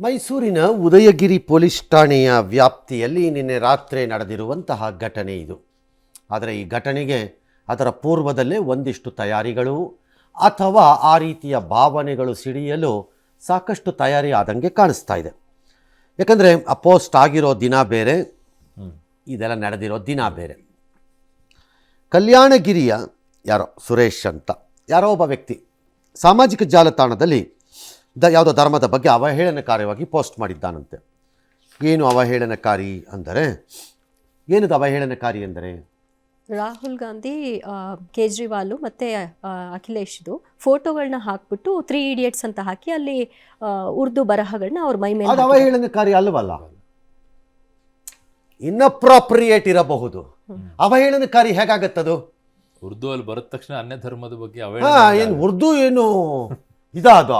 ಮೈಸೂರಿನ ಉದಯಗಿರಿ ಪೊಲೀಸ್ ಠಾಣೆಯ ವ್ಯಾಪ್ತಿಯಲ್ಲಿ ನಿನ್ನೆ ರಾತ್ರಿ ನಡೆದಿರುವಂತಹ ಘಟನೆ ಇದು. ಆದರೆ ಈ ಘಟನೆಗೆ ಅದರ ಪೂರ್ವದಲ್ಲೇ ಒಂದಿಷ್ಟು ತಯಾರಿಗಳು ಅಥವಾ ಆ ರೀತಿಯ ಭಾವನೆಗಳು ಸಿಡಿಯಲು ಸಾಕಷ್ಟು ತಯಾರಿ ಆದಂಗೆ ಕಾಣಿಸ್ತಾ ಇದೆ. ಯಾಕಂದರೆ ಆ ಪೋಸ್ಟ್ ಆಗಿರೋ ದಿನ ಬೇರೆ, ಇದೆಲ್ಲ ನಡೆದಿರೋ ದಿನ ಬೇರೆ. ಕಲ್ಯಾಣಗಿರಿಯ ಯಾರೋ ಸುರೇಶ್ ಅಂತ ಯಾರೋ ಒಬ್ಬ ವ್ಯಕ್ತಿ ಸಾಮಾಜಿಕ ಜಾಲತಾಣದಲ್ಲಿ ಯಾವುದೋ ಧರ್ಮದ ಬಗ್ಗೆ ಅವಹೇಳನಕಾರಿಯಾಗಿ ಪೋಸ್ಟ್ ಮಾಡಿದ್ದಾನಂತೆ. ಏನು ಅವಹೇಳನಕಾರಿ ಅಂದರೆ, ಏನದು ಅವಹೇಳನಕಾರಿ ಅಂದರೆ, ರಾಹುಲ್ ಗಾಂಧಿ, ಕೇಜ್ರಿವಾಲ್ ಮತ್ತು ಅಖಿಲೇಶ್ದು ಫೋಟೋಗಳನ್ನ ಹಾಕ್ಬಿಟ್ಟು 3 Idiots ಅಂತ ಹಾಕಿ ಅಲ್ಲಿ ಉರ್ದು ಬರಹಗಳನ್ನ ಅವ್ರ ಮೈ ಮೇಲೆ. ಅದು ಅವಹೇಳನಕಾರಿ ಅಲ್ಲವಲ್ಲ, ಇನ್ಅಪ್ರಾಪ್ರಿಯೇಟ್ ಇರಬಹುದು. ಅವಹೇಳನಕಾರಿ ಹೇಗಾಗತ್ತದು? ಉರ್ದು ಅಲ್ಲಿ ಬರದ ತಕ್ಷಣ ಅನ್ಯ ಧರ್ಮದ ಬಗ್ಗೆ ಏನು ಉರ್ದು ಏನು ಇದಾದ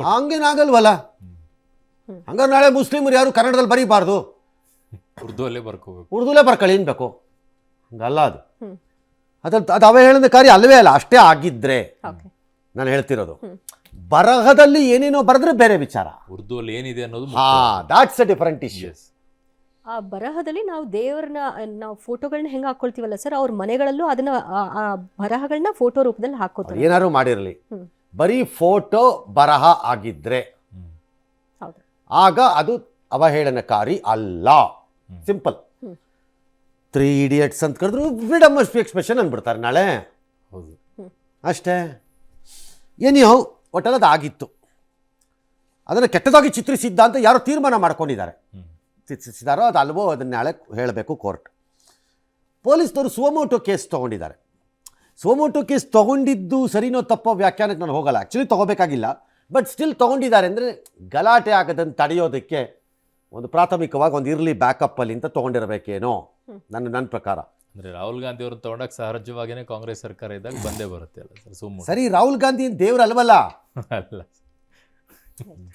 ಹಂಗೇನಾಗಲ್ವಲ್ಲ. ಹಂಗಾರೆ ನಾಳೆ ಮುಸ್ಲಿಮರು ಯಾರು ಕನ್ನಡದಲ್ಲಿ ಬರೀಬಾರ್ದು, ಉರ್ದುವಲ್ಲೇ ಬರ್ಕೋಬೇಕು, ಉರ್ದುಲೇ ಬರ್ಕೊಳ್ಳಿ ಅನ್ಬೇಕು. ಹಂಗಲ್ಲ ಅದು. ಅದು ಅವಹೇಳನಕಾರಿ ಅಲ್ಲವೇ ಅಲ್ಲ. ಅಷ್ಟೇ ಆಗಿದ್ರೆ ನಾನು ಹೇಳ್ತಿರೋದು, ಬರಹದಲ್ಲಿ ಏನೇನೋ ಬರೆದ್ರೆ ಬೇರೆ ವಿಚಾರ. ಉರ್ದು ಅಲ್ಲಿ ಏನಿದೆ ಅನ್ನೋದು ದಾಟ್ಸ್ ಅ ಡಿಫರೆಂಟ್ ಇಶ್ಯೂ. ಆ ಬರಹದಲ್ಲಿ ನಾವು ದೇವರನ್ನ, ನಾವು ಫೋಟೋಗಳನ್ನ ಹೆಂಗೆ ಹಾಕೊಳ್ತೀವಲ್ಲ ಸರ್, ಅವ್ರ ಮನೆಗಳಲ್ಲೂ ಅದನ್ನ ಆ ಬರಹಗಳನ್ನ ಫೋಟೋ ರೂಪದಲ್ಲಿ ಹಾಕೋತಾರೆ. ಏನಾದ್ರು ಮಾಡಿರಲಿ, ಬರೀ ಫೋಟೋ ಬರಹ ಆಗಿದ್ರೆ ಆಗ ಅದು ಅವಹೇಳನಕಾರಿ ಅಲ್ಲ. ಸಿಂಪಲ್. 3 Idiots ಅಂತ ಕರೆದ್ರು ಫ್ರೀಡಮ್ ಆಫ್ ಎಕ್ಸ್ಪ್ರೆಷನ್ ಅಂದ್ಬಿಡ್ತಾರೆ ನಾಳೆ. ಹೌದು, ಅಷ್ಟೇ. ಏನಿಯೋ ಒಟ್ಟಲ್ಲದು ಆಗಿತ್ತು. ಅದನ್ನು ಕೆಟ್ಟದಾಗಿ ಚಿತ್ರಿಸಿದ್ದ ಅಂತ ಯಾರೋ ತೀರ್ಮಾನ ಮಾಡ್ಕೊಂಡಿದ್ದಾರೆ. ಚಿತ್ರಿಸಿದಾರೋ ಅದು ಅಲ್ವೋ ಅದನ್ನ ನಾಳೆ ಹೇಳಬೇಕು ಕೋರ್ಟ್. ಪೊಲೀಸ್ನವರು ಸುಮೋಟೋ ಕೇಸ್ ತೊಗೊಂಡಿದ್ದಾರೆ. ಸುಮೋಟೋ ಕೇಸ್ ತೊಗೊಂಡಿದ್ದು ಸರಿನೋ ತಪ್ಪೋ ವ್ಯಾಖ್ಯಾನಕ್ಕೆ ನಾನು ಹೋಗಲ್ಲ. ಆ್ಯಕ್ಚುಲಿ ತೊಗೋಬೇಕಾಗಿಲ್ಲ, ಬಟ್ ಸ್ಟಿಲ್ ತೊಗೊಂಡಿದ್ದಾರೆ. ಅಂದರೆ ಗಲಾಟೆ ಆಗದಂತೆ ತಡೆಯೋದಕ್ಕೆ ಒಂದು ಪ್ರಾಥಮಿಕವಾಗಿ ಒಂದು ಇರಲಿ ಬ್ಯಾಕಪ್ಪಲ್ಲಿ ಅಂತ ತೊಗೊಂಡಿರಬೇಕೇನೋ ನನ್ನ ಪ್ರಕಾರ. ಅಂದರೆ ರಾಹುಲ್ ಗಾಂಧಿ ಅವ್ರನ್ನ ತೊಗೊಂಡಾಗ ಸಹಜವಾಗಿಯೇ ಕಾಂಗ್ರೆಸ್ ಸರ್ಕಾರ ಇದ್ದಾಗ ಬಂದೇ ಬರುತ್ತೆ ಅಲ್ಲ ಸರ್ ಸುಮ್ಮನೆ. ಸರಿ, ರಾಹುಲ್ ಗಾಂಧಿ ದೇವರಲ್ವಲ್ಲ, ಅಲ್ಲ,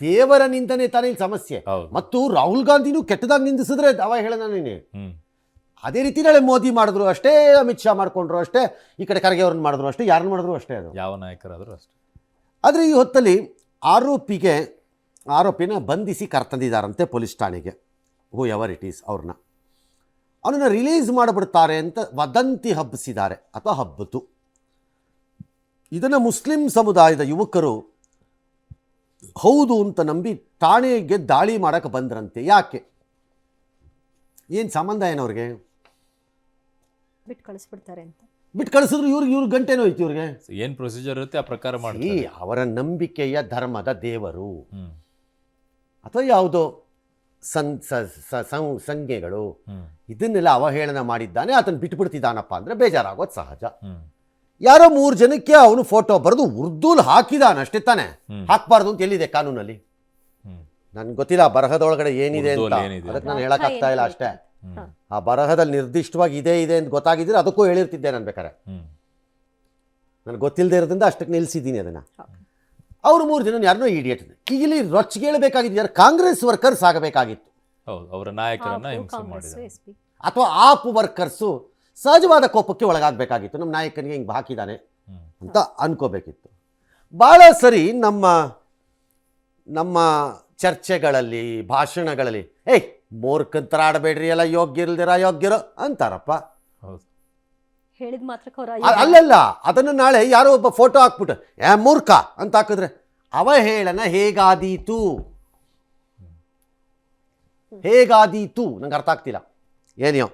ದೇವರ ನಿಂದನೆ ತಾನೇ ಸಮಸ್ಯೆ. ಮತ್ತು ರಾಹುಲ್ ಗಾಂಧಿನೂ ಕೆಟ್ಟದಾಗಿ ನಿಂದಿಸಿದ್ರೆ ಅವಹೇಳನನೇ. ಅದೇ ರೀತಿ ನಾಳೆ ಮೋದಿ ಮಾಡಿದ್ರು ಅಷ್ಟೇ, ಅಮಿತ್ ಶಾ ಮಾಡ್ಕೊಂಡ್ರು ಅಷ್ಟೇ, ಈ ಕಡೆ ಖರ್ಗೆ ಅವ್ರನ್ನ ಮಾಡಿದ್ರು ಅಷ್ಟೇ, ಯಾರನ್ನ ಮಾಡಿದ್ರು ಅಷ್ಟೇ. ಅದು ಯಾವ ನಾಯಕರಾದರೂ ಅಷ್ಟೇ. ಆದರೆ ಈ ಹೊತ್ತಲ್ಲಿ ಆರೋಪಿನ ಬಂಧಿಸಿ ಕರ್ತಂದಿದ್ದಾರಂತೆ ಪೊಲೀಸ್ ಠಾಣೆಗೆ. ಹೂ ಎವರ್ ಇಟ್ ಈಸ್, ಅವನನ್ನು ರಿಲೀಸ್ ಮಾಡಿಬಿಡ್ತಾರೆ ಅಂತ ವದಂತಿ ಹಬ್ಬಿಸಿದ್ದಾರೆ ಅಥವಾ ಹಬ್ಬಿತು. ಇದನ್ನು ಮುಸ್ಲಿಂ ಸಮುದಾಯದ ಯುವಕರು ಹೌದು ಅಂತ ನಂಬಿ ಠಾಣೆಗೆ ದಾಳಿ ಮಾಡೋಕ್ಕೆ ಬಂದ್ರಂತೆ. ಯಾಕೆ? ಏನು ಸಂಬಂಧ ಏನವ್ರಿಗೆ? ಬಿಟ್ಟು ಕಳಿಸ್ಬಿಡ್ತಾರೆ ಅಂತ. ಬಿಟ್ಟು ಕಳಿಸಿದ್ರು ಇವ್ರ ಗಂಟೆನೋ ಐತಿ. ಇವ್ರಿಗೆ ಏನು ಪ್ರೊಸೀಜರ್ ಇರುತ್ತೆ ಆ ಪ್ರಕಾರ ಮಾಡಿ ಅವರ ನಂಬಿಕೆಯ ಧರ್ಮದ ದೇವರು ಅಥವಾ ಯಾವುದೋ ಸಂಜ್ಞೆಗಳು ಇದನ್ನೆಲ್ಲ ಅವಹೇಳನ ಮಾಡಿದ್ದಾನೆ, ಆತನ ಬಿಟ್ಬಿಡ್ತಿದ್ದಾನಪ್ಪ ಅಂದರೆ ಬೇಜಾರಾಗೋದು ಸಹಜ. ಯಾರೋ 3 ಜನಕ್ಕೆ ಅವನು ಫೋಟೋ ಬರೆದು ಉರ್ದೂಲ್ ಹಾಕಿದಾನ ಅಷ್ಟೇ ತಾನೆ. ಹಾಕಬಾರ್ದು ಅಂತ ಎಲ್ಲಿದೆ ಕಾನೂನಲ್ಲಿ? ನನ್ಗೆ ಗೊತ್ತಿಲ್ಲ ಬರಹದೊಳಗಡೆ ಏನಿದೆ ಅಂತ, ಅದಕ್ಕೆ ನಾನು ಹೇಳಕ್ಕಾಗ್ತಾ ಇಲ್ಲ ಅಷ್ಟೇ. ಆ ಬರಹದಲ್ಲಿ ನಿರ್ದಿಷ್ಟವಾಗಿ ಇದೆ ಅಂತ ಗೊತ್ತಾಗಿದ್ರೆ ಅದಕ್ಕೂ ಹೇಳಿರ್ತಿದ್ದೆ ನಾನು ಬೇಕಾರೆ. ನನಗೆ ಗೊತ್ತಿಲ್ಲದೆ ಇರೋದ್ರಿಂದ ಅಷ್ಟಕ್ಕೆ ನಿಲ್ಲಿಸಿದ್ದೀನಿ ಅದನ್ನು. ಅವರು 3 ಜನ ಯಾರನ್ನೋ ಇಡಿಯಟ್. ಈಗ ಇಲ್ಲಿ ರೊಚ್ಚಿಗೆ ಹೇಳಬೇಕಾಗಿದ್ದು ಯಾರು? ಕಾಂಗ್ರೆಸ್ ವರ್ಕರ್ಸ್ ಆಗಬೇಕಾಗಿತ್ತು. ಅವರ ನಾಯಕರನ್ನ ಹಿಂಸೆ ಮಾಡಿದ್ದಾರೆ. ಅಥವಾ ಆಪ್ ವರ್ಕರ್ಸು ಸಹಜವಾದ ಕೋಪಕ್ಕೆ ಒಳಗಾಗಬೇಕಾಗಿತ್ತು. ನಮ್ಮ ನಾಯಕನಿಗೆ ಹಿಂಗೆ ಹಾಕಿದ್ದಾನೆ ಅಂತ ಅನ್ಕೋಬೇಕಿತ್ತು. ಭಾಳ ಸರಿ ನಮ್ಮ ಚರ್ಚೆಗಳಲ್ಲಿ, ಭಾಷಣಗಳಲ್ಲಿ ಮೂರ್ಖಂತರ ಆಡಬೇಡ್ರಿ, ಎಲ್ಲ ಯೋಗ್ಯ ಇಲ್ದಿರ ಯೋಗ್ಯರು ಅಂತಾರಪ್ಪ. ಹೇಳಿದ ಮಾತ್ರಕ್ಕೆ ಅಲ್ಲೆಲ್ಲ ಅದನ್ನು ನಾಳೆ ಯಾರೋ ಒಬ್ಬ ಫೋಟೋ ಹಾಕ್ಬಿಟ್ಟು ಮೂರ್ಖ ಅಂತ ಹಾಕಿದ್ರೆ ಅವಹೇಳನ ಹೇಗಾದೀತು ನಂಗೆ ಅರ್ಥ ಆಗ್ತಿಲ್ಲ. ಏನಿಯೋ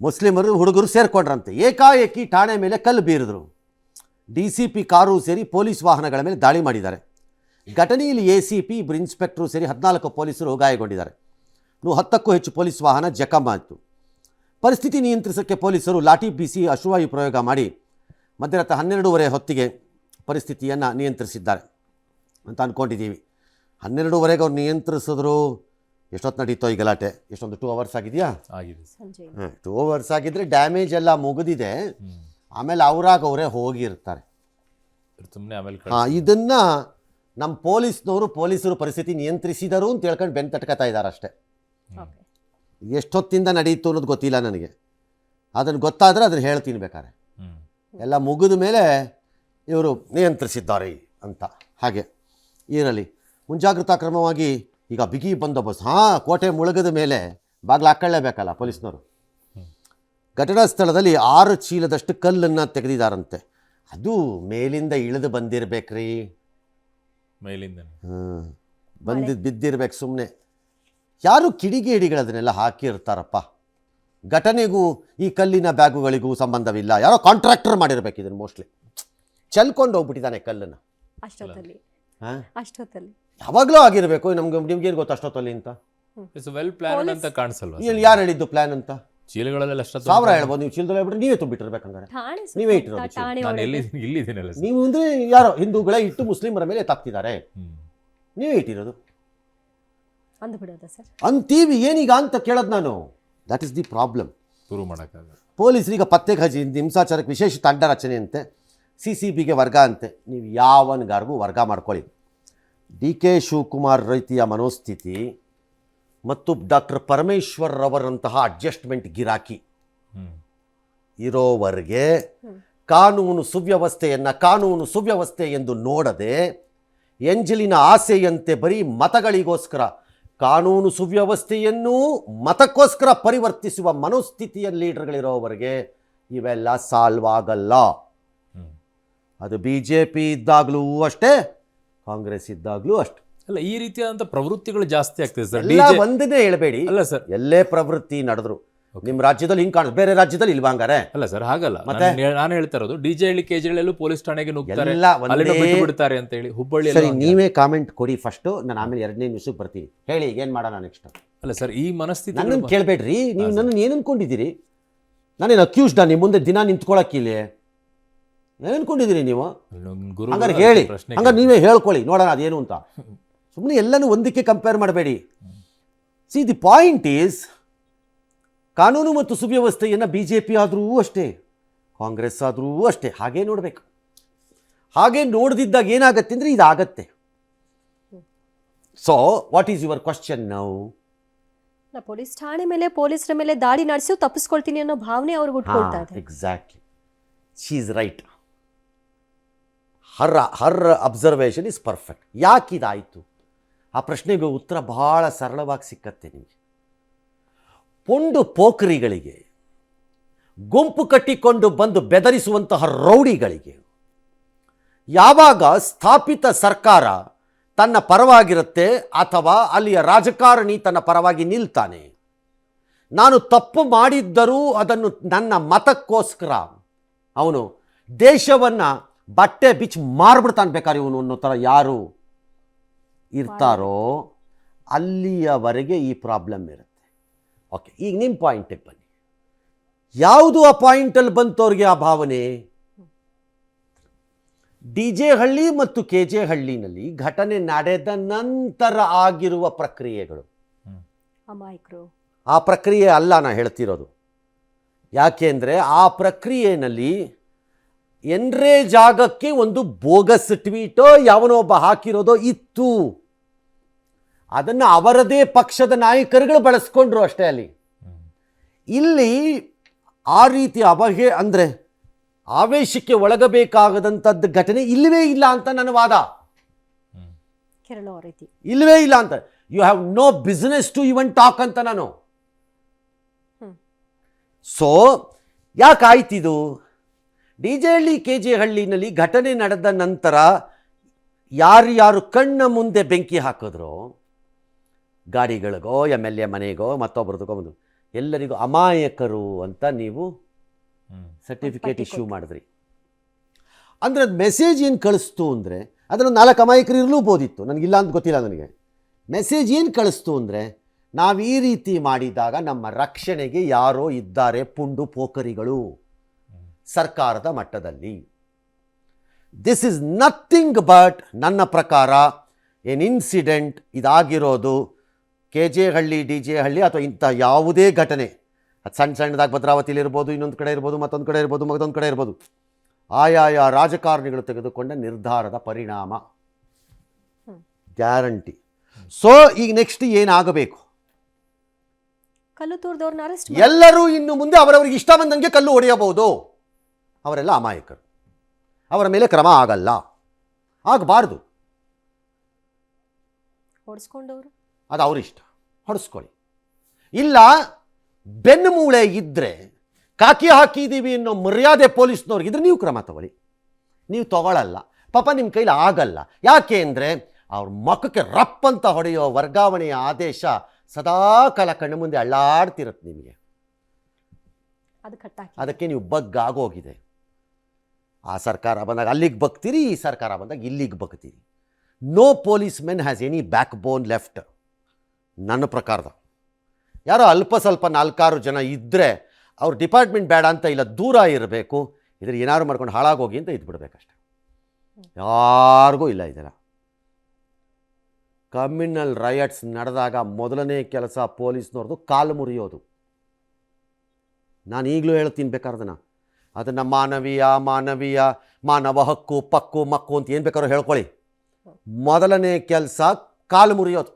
ಮುಸ್ಲಿಮರು ಹುಡುಗರು ಸೇರ್ಕೊಂಡ್ರಂತೆ. ಏಕಾಏಕಿ ಠಾಣೆ ಮೇಲೆ ಕಲ್ಲು ಬೀರಿದ್ರು. DCP ಕಾರು ಸೇರಿ ಪೊಲೀಸ್ ವಾಹನಗಳ ಮೇಲೆ ದಾಳಿ ಮಾಡಿದ್ದಾರೆ. ಘಟನೆಯಲ್ಲಿ ACP, ಇಬ್ಬರು ಇನ್ಸ್ಪೆಕ್ಟರು ಸೇರಿ 14 ಪೊಲೀಸರು ಗಾಯಗೊಂಡಿದ್ದಾರೆ. 10ಕ್ಕೂ ಹೆಚ್ಚು ಪೊಲೀಸ್ ವಾಹನ ಜಖಂ ಆಯಿತು. ಪರಿಸ್ಥಿತಿ ನಿಯಂತ್ರಿಸೋಕ್ಕೆ ಪೊಲೀಸರು ಲಾಠಿ ಬೀಸಿ ಅಶ್ರುವಾಯು ಪ್ರಯೋಗ ಮಾಡಿ ಮಧ್ಯರಾತ್ರಿ 12:30 ಹೊತ್ತಿಗೆ ಪರಿಸ್ಥಿತಿಯನ್ನು ನಿಯಂತ್ರಿಸಿದ್ದಾರೆ ಅಂತ ಅಂದ್ಕೊಂಡಿದ್ದೀವಿ. 12:30ಗೆ ಅವ್ರು ನಿಯಂತ್ರಿಸಿದ್ರು. ಎಷ್ಟೊತ್ತು ನಡೀತೋ ಈ ಗಲಾಟೆ? ಎಷ್ಟೊಂದು 2 hours ಆಗಿದೆಯಾ? ಆಗಿದೆ. 2 hours ಆಗಿದ್ರೆ ಡ್ಯಾಮೇಜ್ ಎಲ್ಲ ಮುಗಿದಿದೆ. ಆಮೇಲೆ ಅವರೇ ಹೋಗಿರ್ತಾರೆ. ಇದನ್ನು ನಮ್ಮ ಪೊಲೀಸರು ಪರಿಸ್ಥಿತಿ ನಿಯಂತ್ರಿಸಿದರು ಅಂತ ಹೇಳ್ಕೊಂಡು ಬೆನ್ನು ತಟ್ಕೊತಾ ಇದ್ದಾರೆ ಅಷ್ಟೇ. ಎಷ್ಟೊತ್ತಿಂದ ನಡೀತು ಅನ್ನೋದು ಗೊತ್ತಿಲ್ಲ ನನಗೆ. ಅದನ್ನು ಗೊತ್ತಾದರೆ ಅದನ್ನು ಹೇಳ್ತೀನಿ ಬೇಕಾರೆ. ಎಲ್ಲ ಮುಗಿದ ಮೇಲೆ ಇವರು ನಿಯಂತ್ರಿಸಿದ್ದಾರೆ ಅಂತ. ಹಾಗೆ ಇರಲಿ. ಮುಂಜಾಗ್ರತಾ ಕ್ರಮವಾಗಿ ಈಗ ಬಿಗಿ ಬಂದೋಬಸ್ತ್, ಹಾಂ, ಕೋಟೆ ಮುಳುಗದ ಮೇಲೆ ಬಾಗಿಲು ಹಾಕೊಳ್ಳೇಬೇಕಲ್ಲ ಪೊಲೀಸ್ನವರು. ಘಟನಾ ಸ್ಥಳದಲ್ಲಿ 6 ಚೀಲದಷ್ಟು ಕಲ್ಲನ್ನು ತೆಗೆದಿದ್ದಾರಂತೆ. ಅದು ಮೇಲಿಂದ ಇಳಿದು ಬಂದಿರ್ಬೇಕ್ರಿ. ಮೇಲಿಂದ ಬಿದ್ದಿರ್ಬೇಕು ಸುಮ್ಮನೆ. ಯಾರು ಕಿಡಿಗೇಡಿಗಳು ಅದನ್ನೆಲ್ಲ ಹಾಕಿರ್ತಾರಪ್ಪ. ಘಟನೆಗೂ ಈ ಕಲ್ಲಿನ ಬ್ಯಾಗುಗಳಿಗೂ ಸಂಬಂಧವಿಲ್ಲ. ಯಾರೋ ಕಾಂಟ್ರಾಕ್ಟರ್ ಮಾಡಿರ್ಬೇಕು ಇದನ್ನು. ಮೋಸ್ಟ್ಲಿ ಚೆಲ್ಕೊಂಡು ಹೋಗ್ಬಿಟ್ಟಿದ್ದಾನೆ ಕಲ್ಲನ್ನು ಅಷ್ಟೊತ್ತಲ್ಲಿ. ಯಾವಾಗಲೂ ಆಗಿರಬೇಕು. ನಿಮ್ಗೇನು ಗೊತ್ತು ಅಷ್ಟೊತ್ತಲ್ಲಿ ಅಂತ? ವೆಲ್ ಪ್ಲಾನ್ ಅಂತ ಕಾಣಿಸಲ್ವಾ? ಇಲ್ಲಿ ಯಾರು ಹೇಳಿದ್ದು ಪ್ಲಾನ್ ಅಂತ? ಚೀಲಗಳೆಲ್ಲ ಅಷ್ಟೊತ್ತು 1000 ಹೇಳ್ಬೋದು. ನೀವು ಚೀಲದಲ್ಲಿ ಹೇಳ್ಬಿಟ್ರೆ ನೀವೇ ತುಂಬಿಟ್ಟಿರ್ಬೇಕಂಗಾರೆ. ನೀವೇ ಇಟ್ಟಿರೋದು. ನಾನು ಇಲ್ಲಿದ್ದೀನಲ್ಲ ಸರ್. ನೀವು ಅಂದರೆ ಯಾರೋ ಹಿಂದೂಗಳೇ ಇಟ್ಟು ಮುಸ್ಲಿಮರ ಮೇಲೆ ತಪ್ಪಿದ್ದಾರೆ, ನೀವೇ ಇಟ್ಟಿರೋದು ಅಂತೀವಿ. ಏನೀಗ ಅಂತ ಕೇಳೋದು ನಾನು. That is the problem. Prove ಮಾಡೋಕ್ಕಾಗಲ್ಲ. ಪೊಲೀಸರಿಗೆ ಪತ್ತೆ ಹಚ್ಚಿ ಹಿಂಸಾಚಾರಕ್ಕೆ ವಿಶೇಷ ತಂಡ ರಚನೆ ಅಂತೆ, CCBಗೆ ವರ್ಗ ಅಂತೆ. ನೀವು ಯಾವನಿಗಾರ್ಗೂ ವರ್ಗ ಮಾಡ್ಕೊಳ್ಳಿ. DK ಶಿವಕುಮಾರ್ ರೀತಿಯ ಮನೋಸ್ಥಿತಿ ಮತ್ತು ಡಾಕ್ಟರ್ ಪರಮೇಶ್ವರ್ ಅವರಂತಹ ಅಡ್ಜಸ್ಟ್ಮೆಂಟ್ ಗಿರಾಕಿ ಇರೋವರೆಗೆ ಕಾನೂನು ಸುವ್ಯವಸ್ಥೆ ಎಂದು ನೋಡದೆ ಎಂಜಲಿನ ಆಸೆಯಂತೆ ಬರೀ ಮತಗಳಿಗೋಸ್ಕರ ಕಾನೂನು ಸುವ್ಯವಸ್ಥೆಯನ್ನು ಮತಕ್ಕೋಸ್ಕರ ಪರಿವರ್ತಿಸುವ ಮನೋಸ್ಥಿತಿಯ ಲೀಡರ್ಗಳಿರೋವರೆಗೆ ಇವೆಲ್ಲ ಸಾಲ್ವ್ ಆಗಲ್ಲ. ಅದು BJP ಇದ್ದಾಗಲೂ ಅಷ್ಟೇ, ಕಾಂಗ್ರೆಸ್ ಇದ್ದಾಗಲೂ ಅಷ್ಟೇ. ಅಲ್ಲ, ಈ ರೀತಿಯಾದಂಥ ಪ್ರವೃತ್ತಿಗಳು ಜಾಸ್ತಿ ಆಗ್ತದೆ ಸರ್. ಒಂದನ್ನೇ ಹೇಳಬೇಡಿ. ಅಲ್ಲ ಸರ್, ಎಲ್ಲೇ ಪ್ರವೃತ್ತಿ ನಡೆದ್ರು ನಿಮ್ಮ ರಾಜ್ಯದಲ್ಲಿ ಹಿಂಗೆ ಕಾಣ, ಬೇರೆ ರಾಜ್ಯದಲ್ಲಿ ಇಲ್ವಾ ಹಂಗಾರೆ? ಅಲ್ಲ ಸರ್, ಹಾಗಲ್ಲ. ನಾನು ಹೇಳ್ತಾ ಇರೋದು DJ ಹಳ್ಳಿ KJ ಹಳ್ಳಿಯಲ್ಲೂ ಪೊಲೀಸ್ ಠಾಣೆಗೆ ನುಗ್ತಾರೆ, ಬಿಟ್ಟು ಬಿಡ್ತಾರೆ ಅಂತ ಹೇಳಿ. ಹುಬ್ಬಳ್ಳಿ ಸರಿ, ನೀವೇ ಕಾಮೆಂಟ್ ಕೊಡಿ ಫಸ್ಟು, ನಾನು ಆಮೇಲೆ 2ನೇ ನಿಮಿಷಕ್ಕೆ ಬರ್ತೀನಿ. ಹೇಳಿ ಏನು ಮಾಡೋಣ ನೆಕ್ಸ್ಟ್? ಅಲ್ಲ ಸರ್, ಈ ಮನಸ್ಥಿತಿ ನನ್ನನ್ನು ಕೇಳಬೇಡ್ರಿ. ನೀವು ನನ್ನನ್ನು ಏನು ಅನ್ಕೊಂಡಿದ್ದೀರಿ? ನಾನೇನು ಅಕ್ಯೂಸ್ಡ ನಿಮ್ಮ ಮುಂದೆ ದಿನ ನಿಂತ್ಕೊಳ್ಳೋಕ್ಕಿಲ್ಲ? ಏನು ಅನ್ಕೊಂಡಿದ್ದೀರಿ ನೀವು? ಹಂಗಾರೆ ಹೇಳಿ, ಹಂಗಾರೆ ನೀವೇ ಹೇಳ್ಕೊಳ್ಳಿ, ನೋಡೋಣ ಅದೇನು ಅಂತ. ಸುಮ್ಮನೆ ಎಲ್ಲನೂ ಒಂದಕ್ಕೆ ಕಂಪೇರ್ ಮಾಡಬೇಡಿ. ಸಿ, ದಿ ಪಾಯಿಂಟ್ ಈಸ್, ಕಾನೂನು ಮತ್ತು ಸುವ್ಯವಸ್ಥೆಯನ್ನು BJP ಆದರೂ ಅಷ್ಟೇ, ಕಾಂಗ್ರೆಸ್ ಆದರೂ ಅಷ್ಟೇ ಹಾಗೇ ನೋಡಬೇಕು. ಹಾಗೆ ನೋಡ್ದಿದ್ದಾಗ ಏನಾಗತ್ತೆ ಅಂದರೆ ಇದಾಗತ್ತೆ. So what is your question now? Police ಠಾಣೆ ಮೇಲೆ ಪೊಲೀಸರ ಮೇಲೆ ದಾಳಿ ನಡೆಸಿ ತಪ್ಪಿಸ್ಕೊಳ್ತೀನಿ ಅನ್ನೋ ಭಾವನೆ ಅವ್ರಿಗೆ ಉಟ್ಕೊಳ್ತಾ ಇದೆ. Exactly, she is right. Her observation is perfect. ಯಾಕಿದಾಯಿತು? ಆ ಪ್ರಶ್ನೆಗೆ ಉತ್ತರ ಬಹಳ ಸರಳವಾಗಿ ಸಿಕ್ಕತ್ತೆ ನಿಮಗೆ. ಪುಂಡು ಪೋಖರಿಗಳಿಗೆ, ಗುಂಪು ಕಟ್ಟಿಕೊಂಡು ಬಂದು ಬೆದರಿಸುವಂತಹ ರೌಡಿಗಳಿಗೆ ಯಾವಾಗ ಸ್ಥಾಪಿತ ಸರ್ಕಾರ ತನ್ನ ಪರವಾಗಿರುತ್ತೆ ಅಥವಾ ಅಲ್ಲಿಯ ರಾಜಕಾರಣಿ ತನ್ನ ಪರವಾಗಿ ನಿಲ್ತಾನೆ, ನಾನು ತಪ್ಪು ಮಾಡಿದ್ದರೂ ಅದನ್ನು ನನ್ನ ಮತಕ್ಕೋಸ್ಕರ ಅವನು ದೇಶವನ್ನು ಬಟ್ಟೆ ಬಿಚ್ಚಿ ಮಾರ್ಬಿಡ್ತಾನೆ ಬೇಕಾದ್ರೆ ಇವನು ಅನ್ನೋ ಥರ ಯಾರು ಇರ್ತಾರೋ ಅಲ್ಲಿಯವರೆಗೆ ಈ ಪ್ರಾಬ್ಲಮ್ ಇರುತ್ತೆ. ಓಕೆ, ಈಗ ನಿಮ್ಮ ಪಾಯಿಂಟಿಗೆ ಬನ್ನಿ. ಯಾವುದು ಆ ಪಾಯಿಂಟಲ್ಲಿ ಬಂತವ್ರಿಗೆ ಆ ಭಾವನೆ? DJ ಹಳ್ಳಿ ಮತ್ತು KJ ಹಳ್ಳಿನಲ್ಲಿ ಘಟನೆ ನಡೆದ ನಂತರ ಆಗಿರುವ ಪ್ರಕ್ರಿಯೆಗಳು. ಆ ಪ್ರಕ್ರಿಯೆ ಅಲ್ಲ ನಾ ಹೇಳ್ತಿರೋದು. ಯಾಕೆಂದರೆ ಆ ಪ್ರಕ್ರಿಯೆಯಲ್ಲಿ ಎನ್ರೇ ಜಾಗಕ್ಕೆ ಒಂದು ಬೋಗಸ್ ಟ್ವೀಟೋ ಯಾವನೋ ಒಬ್ಬ ಹಾಕಿರೋದೋ ಇತ್ತು. ಅದನ್ನು ಅವರದೇ ಪಕ್ಷದ ನಾಯಕರುಗಳು ಬಳಸ್ಕೊಂಡ್ರು ಅಷ್ಟೇ. ಇಲ್ಲಿ ಆ ರೀತಿ ಅಂದರೆ ಆವೇಶಕ್ಕೆ ಒಳಗಬೇಕಾಗದಂಥದ್ದು ಘಟನೆ ಇಲ್ಲವೇ ಇಲ್ಲ ಅಂತ ನನ್ನ ವಾದ. ಇಲ್ಲವೇ ಇಲ್ಲ ಅಂತ. You have no business to even talk ಅಂತ ನಾನು. ಸೊ ಯಾಕಾಯ್ತಿದು? DJ ಹಳ್ಳಿ KJ ಹಳ್ಳಿನಲ್ಲಿ ಘಟನೆ ನಡೆದ ನಂತರ ಯಾರ್ಯಾರು ಕಣ್ಣ ಮುಂದೆ ಬೆಂಕಿ ಹಾಕಿದ್ರು, ಗಾಡಿಗಳಿಗೋ MLA ಮನೆಗೋ ಮತ್ತೊಬ್ಬರದಕ್ಕೋ ಬಂದು ಎಲ್ಲರಿಗೂ ಅಮಾಯಕರು ಅಂತ ನೀವು ಸರ್ಟಿಫಿಕೇಟ್ ಇಶ್ಯೂ ಮಾಡಿದ್ರಿ. ಅಂದರೆ ಅದು ಮೆಸೇಜ್ ಏನು ಕಳಿಸ್ತು ಅಂದರೆ, ಅದನ್ನು 4 ಅಮಾಯಕರು ಇರಲೂಬೋದಿತ್ತು, ನನಗಿಲ್ಲ ಅಂತ ಗೊತ್ತಿಲ್ಲ ನನಗೆ. ಮೆಸೇಜ್ ಏನು ಕಳಿಸ್ತು ಅಂದರೆ, ನಾವು ಈ ರೀತಿ ಮಾಡಿದಾಗ ನಮ್ಮ ರಕ್ಷಣೆಗೆ ಯಾರೋ ಇದ್ದಾರೆ ಪುಂಡು ಪೋಖರಿಗಳು ಸರ್ಕಾರದ ಮಟ್ಟದಲ್ಲಿ. ದಿಸ್ ಇಸ್ ನಥಿಂಗ್ ಬಟ್ ನನ್ನ ಪ್ರಕಾರ ಎನ್ ಇನ್ಸಿಡೆಂಟ್. ಇದಾಗಿರೋದು KJ ಹಳ್ಳಿ DJ ಹಳ್ಳಿ ಅಥವಾ ಇಂಥ ಯಾವುದೇ ಘಟನೆ, ಅದು ಸಣ್ಣದಾಗಿ ಭದ್ರಾವತಿಲಿ ಇರ್ಬೋದು, ಇನ್ನೊಂದು ಕಡೆ ಇರ್ಬೋದು, ಮತ್ತೊಂದು ಕಡೆ ಇರ್ಬೋದು, ಮತ್ತೊಂದು ಕಡೆ ಇರ್ಬೋದು, ಆಯಾಯ ರಾಜಕಾರಣಿಗಳು ತೆಗೆದುಕೊಂಡ ನಿರ್ಧಾರದ ಪರಿಣಾಮ, ಗ್ಯಾರಂಟಿ. ಸೊ ಈಗ ನೆಕ್ಸ್ಟ್ ಏನಾಗಬೇಕು? ಕಲ್ಲು ತೂರ್ದವ್ರನ್ನ ಅರೆಸ್ಟ್ ಎಲ್ಲರೂ ಇನ್ನು ಮುಂದೆ ಅವರವರಿಗೆ ಇಷ್ಟ ಬಂದಂಗೆ ಕಲ್ಲು ಹೊಡೆಯಬಹುದು. ಅವರೆಲ್ಲ ಅಮಾಯಕರು, ಅವರ ಮೇಲೆ ಕ್ರಮ ಆಗಲ್ಲ, ಆಗಬಾರ್ದು. ಅದು ಅವರಿಷ್ಟ, ಹೊಡೆಸ್ಕೊಳ್ಳಿ. ಇಲ್ಲ ಬೆನ್ನು ಮೂಳೆ ಇದ್ದರೆ ಕಾಕಿ ಹಾಕಿದ್ದೀವಿ ಅನ್ನೋ ಮರ್ಯಾದೆ ಪೊಲೀಸ್ನವ್ರಿಗಿದ್ರೆ ನೀವು ಕ್ರಮ ತಗೊಳ್ಳಿ. ನೀವು ತಗೊಳ್ಳಲ್ಲ, ಪಾಪ ನಿಮ್ಮ ಕೈಲಿ ಆಗಲ್ಲ. ಯಾಕೆ ಅಂದರೆ ಅವ್ರ ಮಕ್ಕಕ್ಕೆ ರಪ್ ಅಂತ ಹೊಡೆಯೋ ವರ್ಗಾವಣೆಯ ಆದೇಶ ಸದಾ ಕಾಲ ಕಣ್ಣು ಮುಂದೆ ಅಳ್ಳಾಡ್ತಿರತ್ತೆ ನಿಮಗೆ. ಅದಕ್ಕೆ ನೀವು ಬಗ್ಗಾಗೋಗಿದೆ. ಆ ಸರ್ಕಾರ ಬಂದಾಗ ಅಲ್ಲಿಗೆ ಬಗ್ತೀರಿ, ಈ ಸರ್ಕಾರ ಬಂದಾಗ ಇಲ್ಲಿಗೆ ಬಗ್ತೀರಿ. No policemen has any backbone left ನನ್ನ ಪ್ರಕಾರದ. ಯಾರೋ ಅಲ್ಪ ಸ್ವಲ್ಪ 4-6 ಜನ ಇದ್ದರೆ ಅವ್ರ ಡಿಪಾರ್ಟ್ಮೆಂಟ್ ಬೇಡ ಅಂತ ಇಲ್ಲ, ದೂರ ಇರಬೇಕು, ಇದ್ರ ಏನಾದ್ರು ಮಾಡ್ಕೊಂಡು ಹಾಳಾಗೋಗಿ ಅಂತ ಇದ್ಬಿಡ್ಬೇಕಷ್ಟೆ. ಯಾರಿಗೂ ಇಲ್ಲ ಇದೆಲ್ಲ. ಕಮ್ಯುನಲ್ ರೈಟ್ಸ್ ನಡೆದಾಗ ಮೊದಲನೇ ಕೆಲಸ ಪೊಲೀಸ್ನವ್ರದ್ದು ಕಾಲು ಮುರಿಯೋದು. ನಾನು ಈಗಲೂ ಹೇಳ್ತೀನಿ ಬೇಕಾರ್ದನ, ಅದನ್ನು ಮಾನವೀಯ ಮಾನವ ಹಕ್ಕು ಪಕ್ಕು ಮಕ್ಕು ಅಂತ ಏನು ಬೇಕಾದ್ರೂ ಹೇಳ್ಕೊಳ್ಳಿ. ಮೊದಲನೇ ಕೆಲಸ ಕಾಲು ಮುರಿಯೋದು.